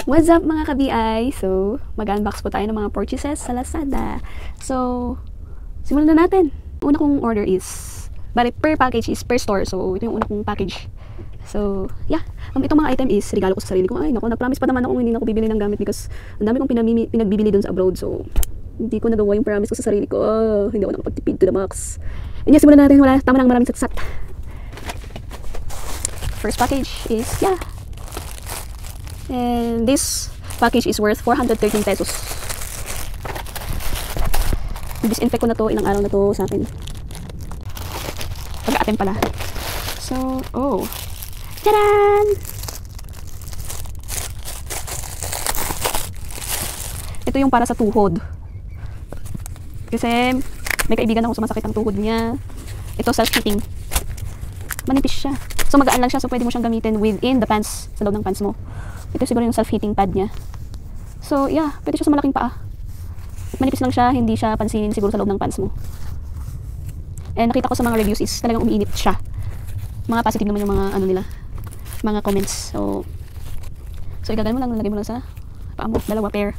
What's up mga ka-BI? So, mag-unbox po tayo ng mga purchases sa Lazada. So, simulan na natin. Una kong order is, bali per package is per store. So, ito yung una kong package. So, yeah. Itong mga item is regalo ko sa sarili ko. Ay, naku, nag-promise pa naman ako hindi na ako bibili ng gamit because ang dami kong pinagbibili dun sa abroad. So, hindi ko nagawa yung promise ko sa sarili ko. Hindi ako nakapagtipid to the max. And yeah, simulan natin. Wala, tama lang maraming satsat. First package is, yeah. And this package is worth 413 pesos. Disinfect ko na to, ilang araw na to sa akin. Pag-a-attempt pala. So, oh. Tadaan! Ito yung para sa tuhod. Kasi may kaibigan ako sumasakit ang tuhod niya. Ito self-heating. Manipis siya. So magaan lang siya, so pwede mo siyang gamitin within the pants, sa loob ng pants mo. Ito siguro yung self-heating pad niya. So yeah, pwede siya sa malaking paa. Manipis lang siya, hindi siya pansinin siguro sa loob ng pants mo. And nakita ko sa mga reviews is talagang umiinit siya. Mga positive naman yung mga ano nila, mga comments. So igagano mo lang, nalagay mo lang sa paa mo, dalawa pair.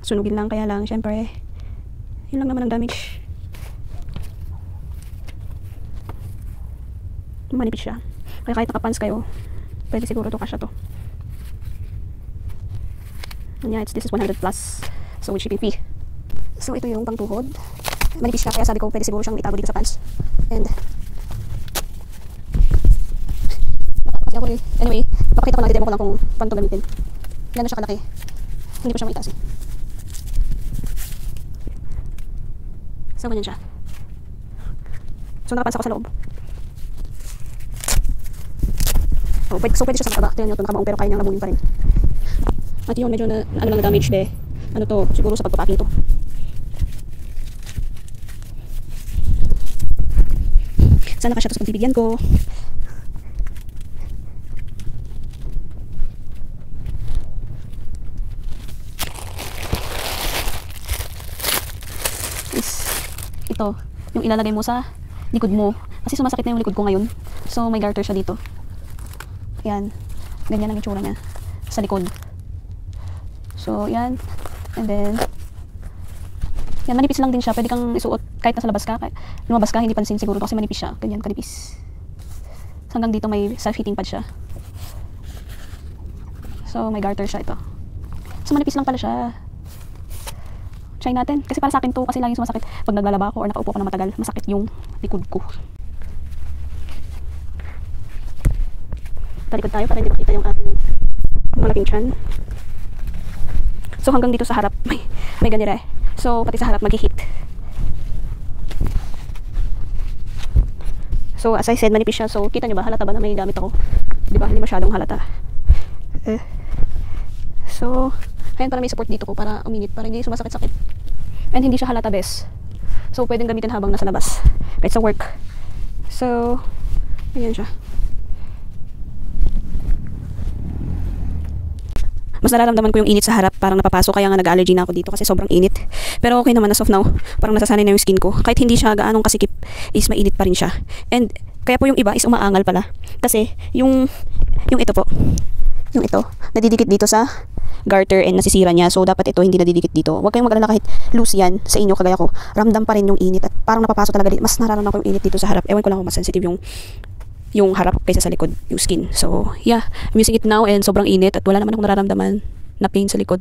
Sunugin lang, kaya lang syempre yun lang naman ang damage. Manipis siya. Kaya kahit nakapants kayo, pwede siguro to kasya to. And yeah, this is 100 plus. So with shipping fee. So ito yung pangtuhod. Manipis siya, kaya sabi ko pwede siguro siyang itago dito sa pants. And kasi ako anyway, papakita ko lang, demo ko lang kung paano to gamitin. Gano'n siya kalaki. Hindi pa siya maitaas eh. So ganyan siya. So nakapants ako sa loob. So pwede siya sa mataba. Tingnan nyo ito, nakabaong pero kaya niyang lamunin pa rin. At yun, medyo na, ano lang na damage de. Ano to, siguro sa pagpapacking to. Sana kasya to sa pagbibigyan ko. Ito, yung ilalagay mo sa likod mo. Kasi sumasakit na yung likod ko ngayon. So may garter siya dito. Yan. Ganyan ang itsura niya sa likod. So, yan. And then, yan, manipis lang din siya. Pwede kang isuot kahit nasa labas ka. Lumabas ka, hindi pansin siguro kasi manipis siya. Ganyan, kanipis. Hanggang dito may self-heating pad siya. So, may garter siya ito. So, manipis lang pala siya. Try natin. Kasi para sa akin to, kasi laging sumasakit. Pag naglalaba ako or nakaupo ako na matagal, masakit yung likod ko. Talikod tayo para hindi makita yung ating malaking tiyan. So hanggang dito sa harap may ganira eh. So pati sa harap mag-hit. So as I said, manipis siya. So kita nyo ba, halata ba na may gamit ako? Diba? Hindi masyadong halata. So ayan, para may support dito ko para uminit, para hindi sumasakit-sakit. And hindi siya halata bes. So pwedeng gamitin habang nasa labas kahit sa work. So ayan siya. Mas nararamdaman ko yung init sa harap, parang napapasok, kaya nga nag-allergy na ako dito kasi sobrang init. Pero okay naman, as of now, parang nasasanay na yung skin ko. Kahit hindi siya gaanong kasikip, is mainit pa rin siya. And kaya po yung iba is umaangal pala. Kasi yung ito po, yung ito, nadidikit dito sa garter and nasisira niya. So dapat ito hindi nadidikit dito. Huwag kayong mag-alala kahit loose yan sa inyo kagaya ko. Ramdam pa rin yung init at parang napapasok talaga dito. Mas nararamdaman ko yung init dito sa harap. Ewan ko lang kung mas sensitive yung harap kaysa sa likod, yung skin. So, yeah, I'm using it now and sobrang init at wala naman akong nararamdaman na pain sa likod.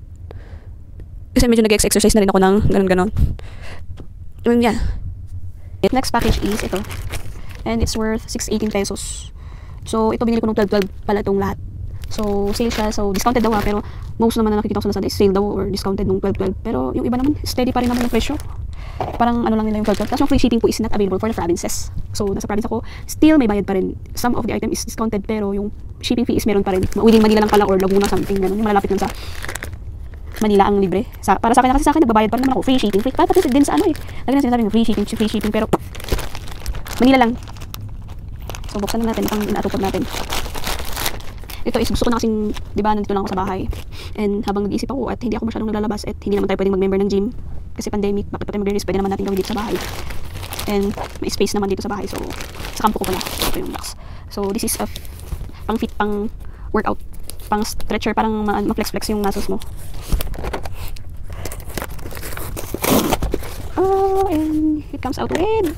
Kasi medyo nag-exercise na rin ako ng ganon-ganon. And yeah. Next package is ito. And it's worth 618 pesos. So, ito binili ko nung 12-12 pala itong lahat. So, sale siya. So, discounted daw pero most naman na nakikita ko sa Lazada is sale daw or discounted nung 12-12. Pero yung iba naman, steady pa rin naman yung presyo. Parang ano lang nila yung 12-12. Tapos yung free shipping po is not available for the provinces. So, nasa province ako, still may bayad pa rin. Some of the item is discounted pero yung shipping fee is meron pa rin. Within Manila lang pala or Laguna something. Ganun. Yung malalapit lang sa Manila ang libre. Para sa akin, kasi sa akin, nagbabayad pa rin naman ako. Free shipping. Pati din sa ano eh. Lagi na sinasabi ng free shipping. Pero Manila lang. So, buksan na natin. Itong inaatupod natin. Ito is gusto ko na kasing, di ba, nandito lang ako sa bahay. And habang nag-iisip ako at hindi ako masyadong naglalabas at hindi naman tayo pwedeng mag-member ng gym kasi pandemic, bakit pa tayo mag-release, pwede naman natin gawin dito sa bahay. And may space naman dito sa bahay. So, sa kampo ko pala. Ito yung box. So, this is a pang fit, pang workout, pang stretcher, parang ma-flex-flex yung muscles mo. Oh, and it comes out with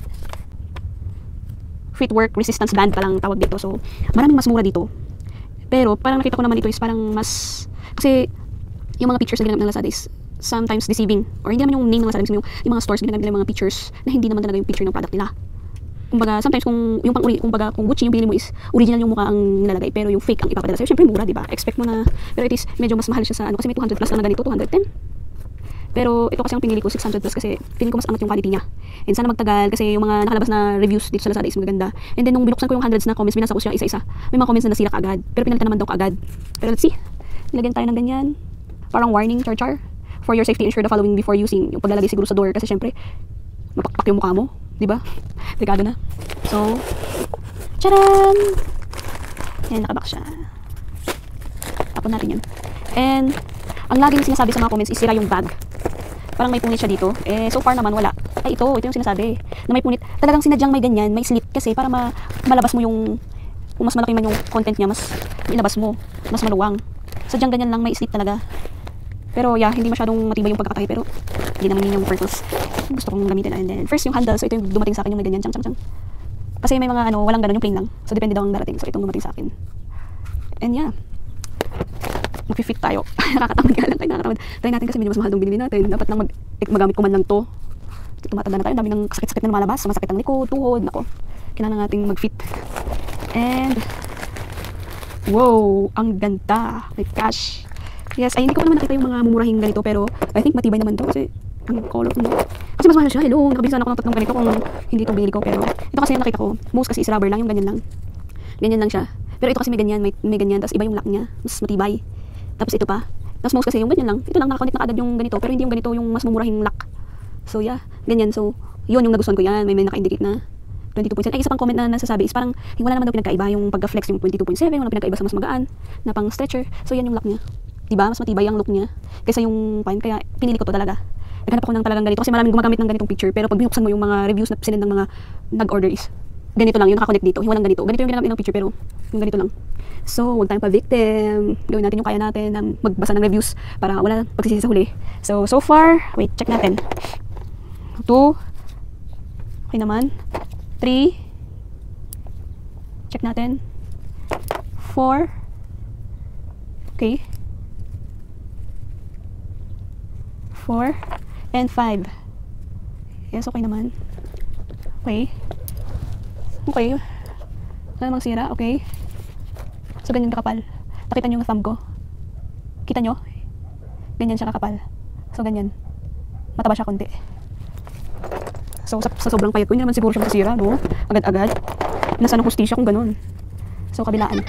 Fitwork resistance band palang tawag dito. So, maraming mas mura dito. Pero, parang nakita ko naman ito is parang mas, kasi yung mga pictures na ginamit ng Lazada is sometimes deceiving. Or hindi naman yung name ng Lazada, yung mga stores ginagamit nila yung mga pictures na hindi naman talaga yung picture ng product nila. Kumbaga, sometimes kung yung kumbaga kung Gucci yung pinili mo is original yung mukha ang nilalagay, pero yung fake ang ipapadala sa'yo. Syempre mura, di ba? Expect mo na, pero it is medyo mas mahal siya sa ano kasi may 200 plus lang na ganito, 210. Pero ito kasi ang pinili ko 600 plus kasi feeling ko mas angat yung quality niya. And sana magtagal kasi yung mga nakalabas na reviews dito sa Lazada is maganda. And then nung binuksan ko yung hundreds na comments, binasa ko siya isa-isa. May mga comments na nasira kaagad, pero pinalitan naman daw kaagad. Pero let's see. Nilagyan tayo ng ganyan. Parang warning, char-char. For your safety, ensure the following before using. Yung paglalagay siguro sa door kasi syempre mapakpak yung mukha mo, di ba? Delikado na. So, charan! Yan, nakabox siya. Tapon natin yun. And, ang laging sinasabi sa mga comments is sira yung bag. Parang may punit siya dito. Eh, so far naman wala. Ay, ito yung sinasabi. Na may punit. Talagang sinadyang may ganyan, may slit. Kasi para malabas mo yung, kung mas malaki man yung content niya, mas ilabas mo. Mas maluwang. Sadyang ganyan lang, may slit talaga. Pero yeah, hindi masyadong matibay yung pagkakatahi. Pero, hindi naman yun yung purpose. Gusto kong gamitin. And then, first yung handle. So, ito yung dumating sa akin yung may ganyan. Chang. Kasi may mga walang ganun, yung plain lang. So, depende daw ang darating. So, itong dumating sa akin. And yeah. Mag-fit tayo. Nakakatamad nga lang tayo, nakakatamad. Try natin kasi medyo mas mahal itong binili natin. Dapat lang magamit ko man lang to. Tumatanda na tayo. Dami ng sakit-sakit na lumalabas. Masakit ang likod, tuhod. Nako. Kailangan nating mag-fit. And, wow! Ang ganda. My gosh. Yes, ay hindi ko pa naman nakita yung mga mumurahing ganito. Pero, I think matibay naman to. Kasi, ang color ko. Kasi mas mahal siya. Hello, nakabili sana ako ng tatlong ganito kung hindi itong binili ko. Pero, ito kasi yung nakita ko. Most kasi is rubber lang. Yung ganyan lang. Ganyan lang siya. Pero ito kasi may ganyan. May ganyan. Tapos iba yung lock niya. Mas matibay. Tapos ito pa. Tapos most kasi yung ganyan lang. Ito lang nakakonect na agad yung ganito. Pero hindi yung ganito yung mas mumurahing lock. So yeah, ganyan. So yun yung nagustuhan ko yan. May naka-indicate na 22.7. Ay, isa pang comment na nasasabi is parang wala naman daw pinagkaiba yung pagka-flex yung 22.7. Wala pinagkaiba sa mas magaan na pang stretcher. So yan yung lock niya. Diba? Mas matibay ang look niya kaysa yung pine. Kaya pinili ko to talaga. Naghanap ako ng talagang ganito kasi maraming gumagamit ng ganitong picture. Pero pag binuksan mo yung mga reviews na sinend ng mga nag-order is ganito lang yung nakakonect dito. Walang ganito. Ganito yung ginamit ng picture pero yung ganito lang. So, huwag tayong pa-victim. Gawin natin yung kaya natin na magbasa ng reviews para wala pagsisisi sa huli. So far, wait, check natin. 2. Okay naman. 3. Check natin. 4. Okay. 4. And 5. Yes, okay naman. Okay. Okay. Wala namang sira. Okay. So, ganyan kakapal. Nakita nyo yung thumb ko? Kita nyo? Ganyan siya kakapal. So, ganyan. Mataba siya konti. So, sa sobrang payat ko, hindi naman siguro siya masira, no? Agad-agad. Nasaan ang hustisya kung ganun? So, kabilaan.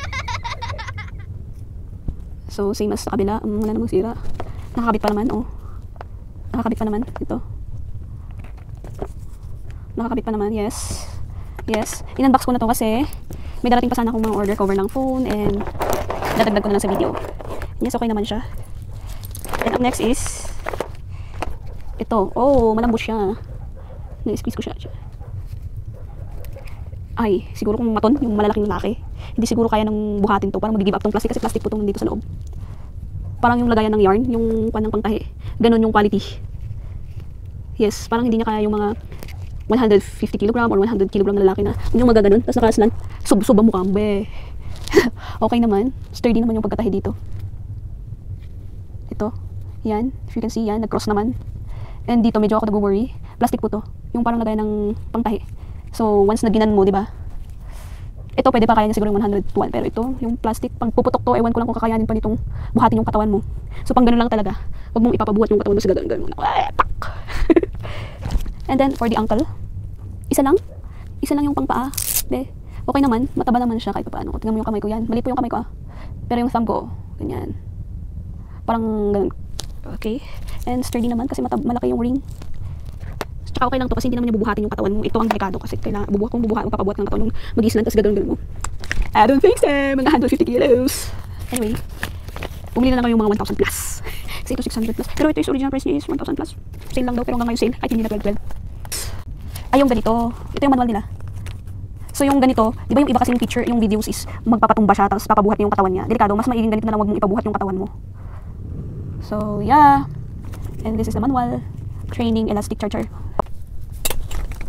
So, same as sa kabila. Wala namang sira. Nakakabit pa naman, oh. Nakakabit pa naman. Ito. Nakakabit pa naman, yes. Yes. In-unbox ko na to kasi may darating pa sana akong mga order cover ng phone and dadagdag ko na lang sa video. Yes, okay naman siya. And up next is ito. Oh, malambot siya. Na-squeeze ko siya. Ay, siguro kung maton, yung malalaking lalaki, hindi siguro kaya nang buhatin to. Parang mag-give up tong plastic kasi plastic po tong nandito sa loob. Parang yung lagayan ng yarn, yung panang pangtahi. Ganon yung quality. Yes, parang hindi niya kaya yung mga 150 kg or 100 kg na lalaki na yung magaganon, tapos nakaslan, sub-sub ang mukha, be. Okay naman, sturdy naman yung pagkatahi dito. Ito, yan, if you can see, yan, nag-cross naman. And dito, medyo ako nag-worry, plastic po to, yung parang lagay ng pangtahi. So, once na ginan mo, diba? Ito, pwede pa kaya niya siguro yung 101, pero ito, yung plastic, pag puputok to, ewan ko lang kung kakayanin pa nitong buhatin yung katawan mo. So, pang ganun lang talaga, huwag mong ipapabuhat yung katawan mo sa gano'n mo. And then, for the ankle, isa lang yung pangpaa. Be, okay naman, mataba naman siya kahit pa paano. Tingnan mo yung kamay ko yan. Mali po yung kamay ko Pero yung thumb ko, ganyan. Parang ganun. Okay. And sturdy naman kasi malaki yung ring. Tsaka okay lang to kasi hindi naman niya bubuhatin yung katawan mo. Ito ang delikado kasi kailangan papabuhat ng katawan mo. Mag-islan, tapos gagawin mo. I don't think so. Mga 150 kilos. Anyway, bumili na lang kayo yung mga 1,000 plus. Kasi ito 600 plus. Pero ito is original price niya is 1,000 plus. Sale lang daw pero hanggang ngayon sale. Kahit hindi na 12. Ay, yung ganito. Ito yung manual nila. So yung ganito, di ba yung iba kasi yung picture, yung videos is magpapatumba siya, tapos papabuhat niya yung katawan niya. Delikado, mas maiging ganito na lang, wag mong ipabuhat yung katawan mo. So yeah. And this is the manual. Training elastic charger.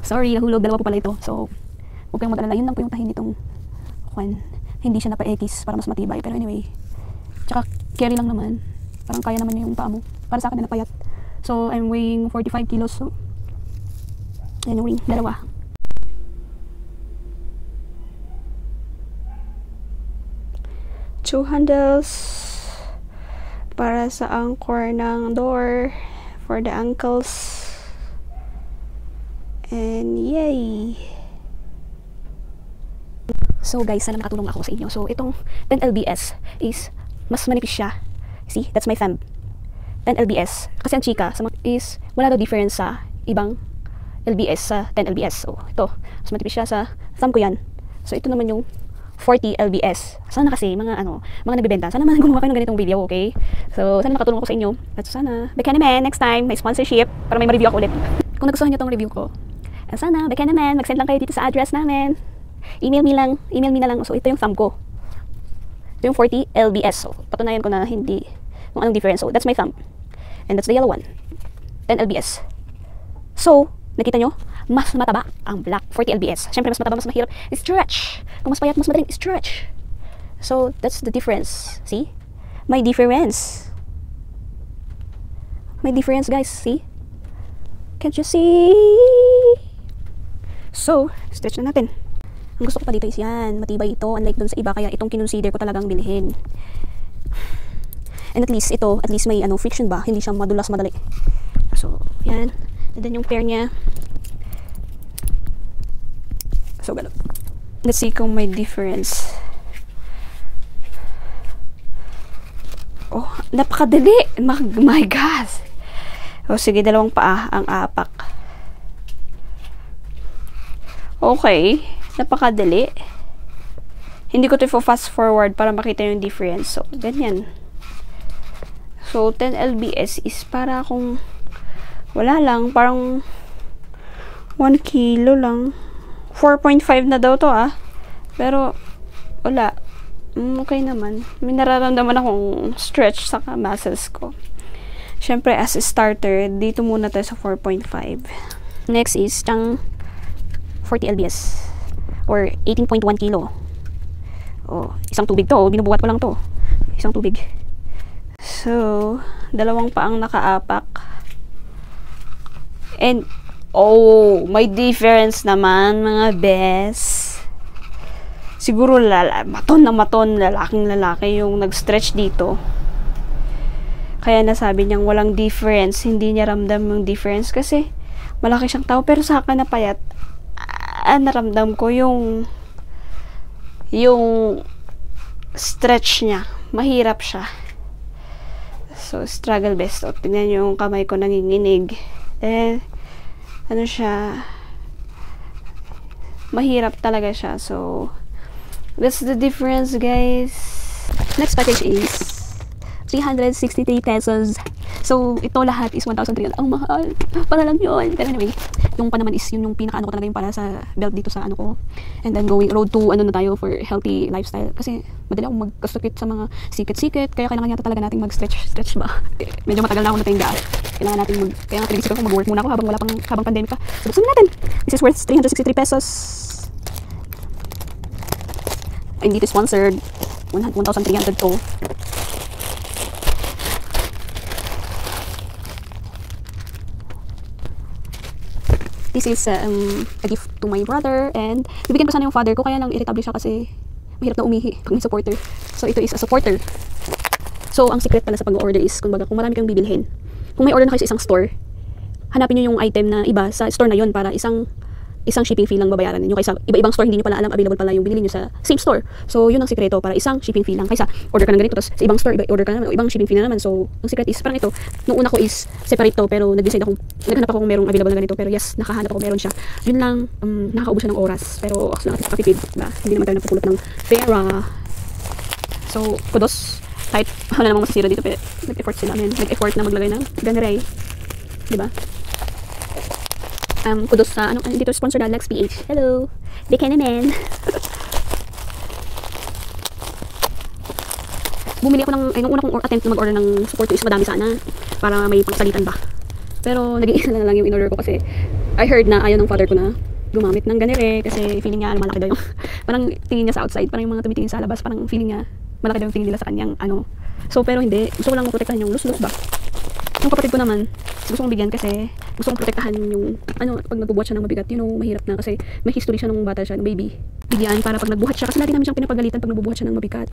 Sorry, nahulog. Dalawa po pala ito. So, huwag kayong mag-alala. Yun lang po yung tahin nitong kwan. Hindi siya napa-X para mas matibay. Pero anyway, tsaka carry lang naman. Parang kaya naman yung paa mo. Para sa akin na napayat. So, I'm weighing 45 kilos. So, ayan yung ring. Dalawa. Two handles para sa anchor ng door for the ankles. And yay! So guys, sana makatulong ako sa inyo. So itong 10 lbs is mas manipis siya. See, that's my thumb. 10 lbs. Kasi ang chika is wala daw difference sa ibang lbs sa 10 lbs. So ito, mas manipis siya sa thumb ko yan. So ito naman yung 40 lbs. Sana kasi mga nagbebenta, sana man gumawa kayo ng ganitong video, okay? So sana makatulong ako sa inyo. At sana Bekana Man next time may sponsorship para may ma-review ako ulit. Kung nagustuhan niyo tong review ko, sana Bekana Man mag-send lang kayo dito sa address namin. Email me na lang. So ito yung thumb ko. Ito yung 40 lbs. So patunayan ko na hindi kung anong difference. So that's my thumb. And that's the yellow one. 10 lbs. So nakita nyo? Mas mataba ang black 40 lbs. Siyempre, mas mataba, mas mahirap stretch. Kung mas payat, mas madaling stretch. So, that's the difference. See? May difference. May difference, guys. See? Can't you see? So, stretch na natin. Ang gusto ko pa dito is yan. Matibay ito. Unlike dun sa iba, kaya itong kinonsider ko talagang bilhin. And at least, ito, at least may friction ba? Hindi siya madulas madali. So, yan. And then yung pair niya. So, ganun. Let's see kung may difference. Oh, napakadali! My God! O, sige, dalawang paa ang apak. Okay. Napakadali. Hindi ko ito fast forward para makita yung difference. So, ganyan. So, 10 lbs is para kung wala lang, parang 1 kilo lang. 4.5 na daw to pero wala, okay naman. May nararamdaman akong stretch sa muscles ko. Syempre as a starter, dito muna tayo sa 4.5. Next is tang 40 lbs or 18.1 kilo. Isang tubig to, binubuhat ko lang to, isang tubig. So dalawang paang nakaapak. And may difference naman, mga bes. Siguro maton lalaking lalaki yung nag-stretch dito. Kaya nasabi niyang walang difference, hindi niya ramdam yung difference kasi malaki siyang tao. Pero sa akin na payat, naramdam ko yung stretch niya. Mahirap siya. So, struggle best. Tingnan yung kamay ko nanginginig. Ano siya, mahirap talaga siya. So that's the difference, guys. Next package is 363 pesos. So ito lahat is 1,300. Ang mahal, para lang yun. Pero anyway, yung pa naman is yung pinaka ko talaga yung para sa belt dito sa ko. And then going road to na tayo for healthy lifestyle. Kasi madali akong magkasakit sa mga sikit-sikit. Kaya kailangan yata talaga nating mag-stretch ba. Medyo matagal na ako natingga. Kailangan natin kaya nga pinag-isip ko mag-work muna ako habang pandemic pa. So buksan natin. This is worth 363 pesos. Hindi ito sponsored. 1,300 to. This is a gift to my brother, and bibigyan ko sana yung father ko, kaya lang irritable siya kasi mahirap na umihi pag may supporter. So ito is a supporter. So ang secret pala sa pag-order is kung marami kang bibilhin, kung may order na kayo sa isang store, hanapin nyo yung item na iba sa store na yon para isang shipping fee lang babayaran niyo, kaysa iba-ibang store hindi niyo pala alam available pala yung binili niyo sa same store. So yun ang sikreto, para isang shipping fee lang, kaysa order ka ng ganito tapos sa ibang store order ka na ibang shipping fee na naman. So ang secret is parang ito, nung una ko is separate to, pero naghanap ako kung merong available na ganito, pero yes, nakahanap ako, meron siya. Yun lang, nakakaubos siya ng oras, pero as lang at kapipid, diba? Hindi naman tayo napupulot ng pera. So kudos, kahit wala namang masasira dito, pero nag-effort sila, nag-effort na maglagay ng ganray, diba? kudos sa, dito sponsor na Lex PH. Hello! Beke naman! Bumili ako ng, nung una kong attempt na mag-order ng support is madami sana. Para may pagsalitan ba. Pero naging isa na lang yung in-order ko kasi I heard na ayaw ng father ko na gumamit ng ganire kasi feeling niya malaki daw yung parang tingin niya sa outside, parang yung mga tumitingin sa labas, parang feeling niya malaki daw yung tingin nila sa kanyang So pero hindi, gusto ko lang protektahan yung lus-lus ba. Yung kapatid ko naman, gusto kong bigyan kasi gusto kong protektahan yung pag nagbubuhat siya ng mabigat, mahirap na kasi may history siya nung bata siya, nung baby. Bigyan para pag nagbuhat siya, kasi lagi namin siyang pinapagalitan pag nagbubuhat siya ng mabigat.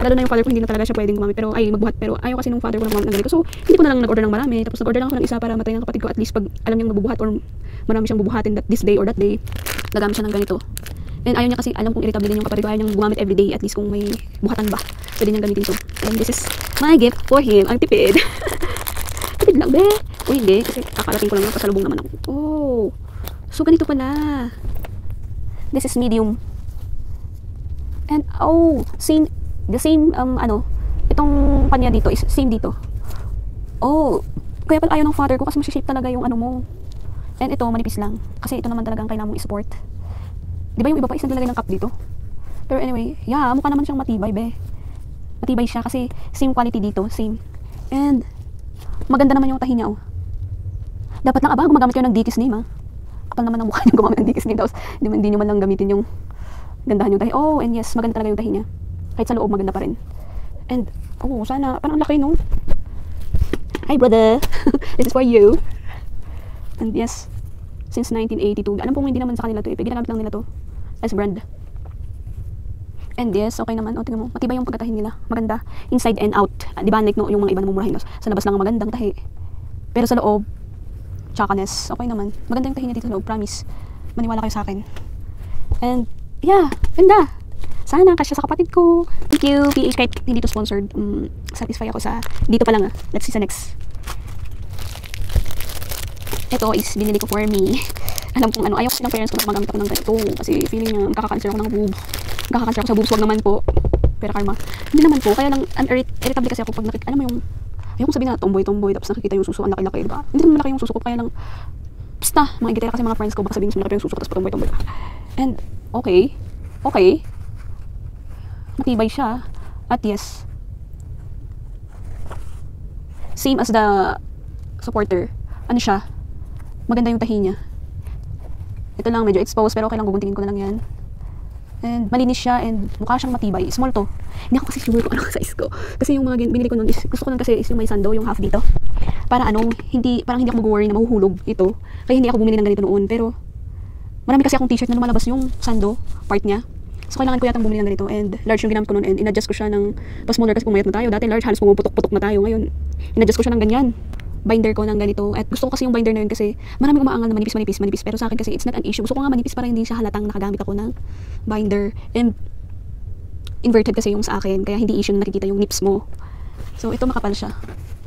Lalo na yung father ko, hindi na talaga siya pwedeng gumamit, magbuhat, pero ayaw kasi nung father ko na gumamit ng ganito. So, hindi ko na lang nag-order ng marami, tapos nag-order lang ako ng isa para matay ng kapatid ko, at least pag alam niyang magbubuhat or marami siyang bubuhatin this day or that day, gagamit siya ng ganito. And ayaw niya kasi, alam kong irritable din yung kapatid ko, ayaw niyang gumamit everyday, at least kung may buhatan ba, pwede niyang gamitin to. And this is my gift for him, ang tipid. Tipid lang, be. O hindi, kasi kakarating ko lang yung pasalubong naman ako. Oh, so ganito pala. This is medium. And, the same, itong kanya dito is same dito. Oh, kaya pala ayaw ng father ko kasi masishape talaga yung mo. And ito, manipis lang. Kasi ito naman talagang kailangan mong i-support. Di ba yung iba pa is naglalagay ng cup dito? Pero anyway, yeah, mukha naman siyang matibay, be. Matibay siya kasi same quality dito, same. And, maganda naman yung tahi niya, oh. Dapat lang, gumagamit kayo ng Dickies name, Kapal naman ang mukha niyo gumamit ng Dickies name. Tapos, hindi nyo man lang gamitin yung gandahan yung tahi. Oh, and yes, maganda talaga yung tahi niya. Kahit sa loob, maganda pa rin. And, sana, parang laki, no? Hi, brother! This is for you. And yes, since 1982. Alam pong hindi naman sa kanila to, ginagamit lang nila to as brand. And yes, okay naman. O, tingnan mo, matibay yung pagkatahin nila. Maganda. Inside and out. Di ba, like, no, yung mga iba na mumurahin. Sa labas lang ang magandang tahi. Pero sa loob, tsakanes. Okay naman. Maganda yung tahi niya dito sa loob. Promise. Maniwala kayo sa akin. And, yeah, ganda. Sana, kasya sa kapatid ko. Thank you, PH. Kahit hindi to sponsored, satisfy ako sa, dito pa lang, Let's see sa next. Ito is binili ko for me. Alam kong ayaw kasi ng parents ko na magamit ako ng ganito. Kasi feeling niya, magkaka-cancer ako ng boob. Magkaka-cancer ako sa boobs. Wag naman po. Pero karma. Hindi naman po. Kaya lang, irritable kasi ako pag nakikita. Alam mo yung, ayaw kong sabihin na tomboy-tomboy. Tapos nakikita yung suso. Ang laki-laki, diba? Hindi naman malaki yung suso ko. Kaya lang, basta, mga igitera kasi mga friends ko. Baka sabihin malaki yung suso ko. Tapos tomboy-tomboy. And, okay. Matibay siya. At yes. Same as the supporter. Ano siya? Maganda yung tahi niya. Ito lang, medyo exposed, pero okay lang, guguntingin ko na lang yan. And malinis siya, and mukha siyang matibay. Small to. Hindi ako kasi sure kung anong size ko. Kasi yung mga binili ko nun is, gusto ko nun kasi is yung may sando, yung half dito. Para parang hindi ako mag-worry na mahuhulog ito. Kaya hindi ako bumili ng ganito noon. Pero, marami kasi akong t-shirt na lumalabas yung sando, part niya. So, kailangan ko yatang bumili ng ganito. And large yung ginamit ko nun, and in-adjust ko siya ng pa-smaller kasi pumayat na tayo. Dati large, halos pumuputok-putok na tayo. Ngayon, in-adjust ko siya ng ganyan. Binder ko ng ganito. At gusto ko kasi yung binder na yun kasi maraming umaangal na manipis. Pero sa akin kasi it's not an issue. Gusto ko nga manipis para hindi siya halatang nakagamit ako ng binder. And inverted kasi yung sa akin. Kaya hindi issue na nakikita yung nips mo. So ito makapal siya.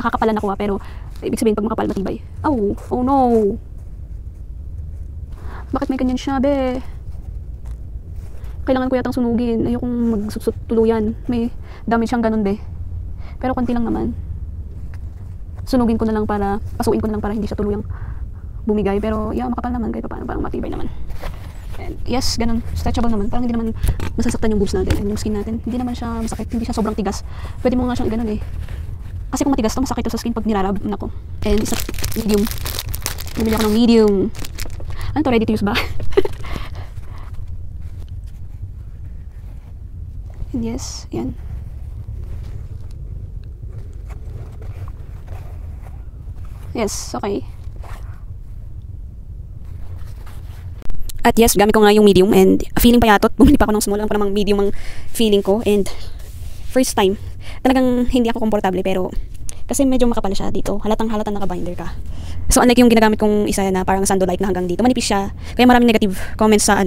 Nakakapalan ako pero ibig sabihin pag makapal matibay. Oh no. Bakit may ganyan siya, be? Kailangan ko yatang sunugin. Ayokong magsusut tuluyan. May damage siyang ganun, be. Pero konti lang naman. Sunugin ko na lang para, pasuin ko na lang para hindi siya tuluyang bumigay. Pero, yeah, makapal naman. Kahit paano, parang matibay naman. And, yes, ganun. Stretchable naman. Parang hindi naman masasaktan yung boobs natin and yung skin natin. Hindi naman siya masakit. Hindi siya sobrang tigas. Pwede mo nga siyang ganun eh. Kasi kung matigas to, masakit to sa skin pag nirarab. Nako. And, isa, medium. Bumili ako ng medium. Ano to? Ready to use ba? And yes, yan. Yes, okay. At yes, gamit ko nga yung medium and feeling payatot. Bumili pa ako ng small lang pa namang medium ang feeling ko. And first time, talagang hindi ako komportable pero kasi medyo makapal siya dito. Halatang naka-binder ka. So unlike yung ginagamit kong isa na parang sandolite na hanggang dito, manipis siya. Kaya maraming negative comments sa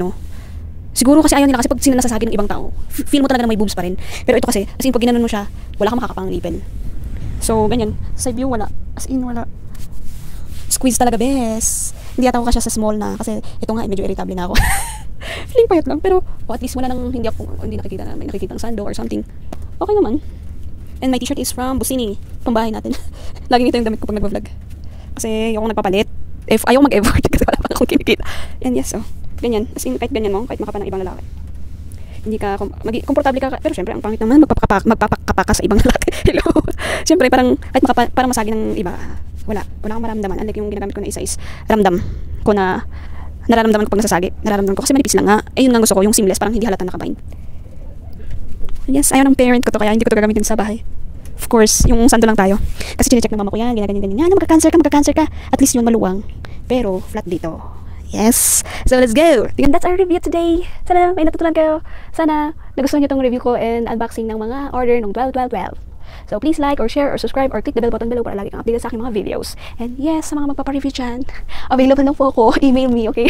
Siguro kasi ayaw nila kasi pag sila nasasabi ng ibang tao, feel mo talaga na may boobs pa rin. Pero ito kasi, as in pag ginanon mo siya, wala kang makakapang ngipin. So ganyan, side view wala. As in wala. Squeeze talaga, bes. Hindi ata ako kasya sa small na kasi ito nga medyo irritable na ako. Feeling payat lang pero at least wala nang hindi nakikita na may nakikitang sando or something. Okay naman. And my t-shirt is from Busini, pambahay natin. Laging ito yung damit ko pag nagvo-vlog. Kasi ayoko nagpapalit. Ayaw mag-effort kasi wala pang akong kinikita. And yes, ganyan. As in, kahit ganyan mo, kahit makapa ng ibang lalaki. Hindi ka, komportable ka, pero syempre, ang pangit naman, magpapakapa ka sa ibang lalaki. Hello. Syempre, parang, kahit parang masagi ng iba, wala akong maramdaman. Unlike yung ginagamit ko na isa is, ramdam ko na, nararamdaman ko pag nasasagi. Nararamdaman ko, kasi manipis lang nga. Yun nga gusto ko, yung seamless, parang hindi halata nakabind. Yes, ayaw ng parent ko to, kaya hindi ko to gagamitin sa bahay. Of course, yung sando lang tayo. Kasi chinecheck ng mama ko yan, ganyan. Magka-cancer ka. At least yun maluwang. Pero, flat dito. Yes. So, let's go. And that's our review today. Sana may natutunan kayo. Sana nagustuhan nyo tong review ko and unboxing ng mga order ng 12. So, please like or share or subscribe or click the bell button below para lagi kang updated sa aking mga videos. And yes, sa mga magpapareview dyan, available na po ako. Email me, okay?